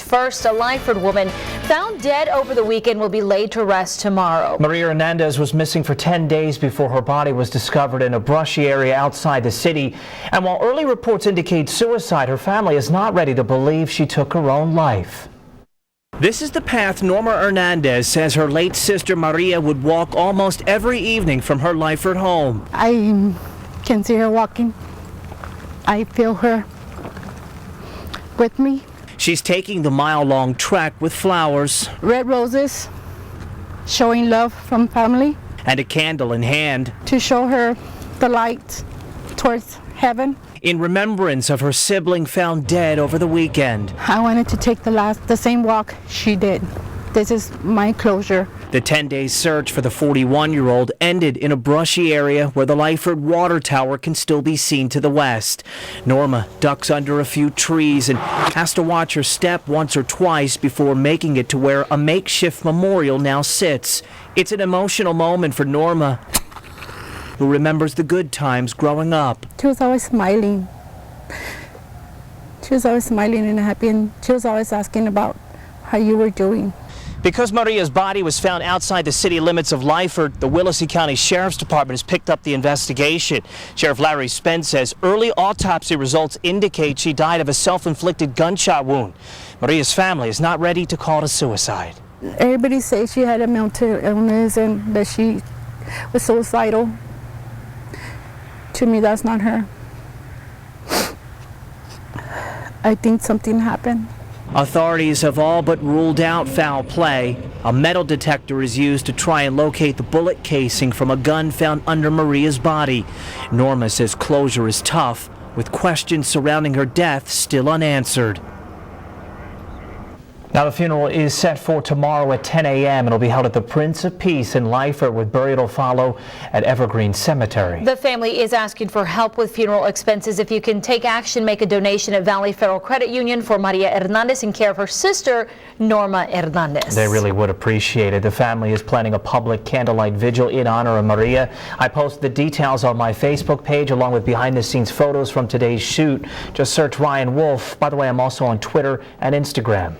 First, a Lyford woman found dead over the weekend will be laid to rest tomorrow. Maria Hernandez was missing for 10 days before her body was discovered in a brushy area outside the city. And while early reports indicate suicide, her family is not ready to believe she took her own life. This is the path Norma Hernandez says her late sister Maria would walk almost every evening from her Lyford home. I can see her walking. I feel her with me. She's taking the mile-long trek with flowers, red roses, showing love from family, and a candle in hand to show her the light towards heaven. In remembrance of her sibling found dead over the weekend. I wanted to take the same walk she did. This is my closure. The 10-day search for the 41-year-old ended in a brushy area where the Lyford water tower can still be seen to the west. Norma ducks under a few trees and has to watch her step once or twice before making it to where a makeshift memorial now sits. It's an emotional moment for Norma, who remembers the good times growing up. She was always smiling. She was always smiling and happy, and she was always asking about how you were doing. Because Maria's body was found outside the city limits of Lyford, the Willacy County Sheriff's Department has picked up the investigation. Sheriff Larry Spence says early autopsy results indicate she died of a self-inflicted gunshot wound. Maria's family is not ready to call it a suicide. Everybody says she had a mental illness and that she was suicidal. To me, that's not her. I think something happened. Authorities have all but ruled out foul play. A metal detector is used to try and locate the bullet casing from a gun found under Maria's body. Norma says closure is tough, with questions surrounding her death still unanswered. Now, the funeral is set for tomorrow at 10 a.m. It'll be held at the Prince of Peace in Lyford, with burial to follow at Evergreen Cemetery. The family is asking for help with funeral expenses. If you can take action, make a donation at Valley Federal Credit Union for Maria Hernandez in care of her sister, Norma Hernandez. They really would appreciate it. The family is planning a public candlelight vigil in honor of Maria. I post the details on my Facebook page along with behind-the-scenes photos from today's shoot. Just search Ryan Wolf. By the way, I'm also on Twitter and Instagram.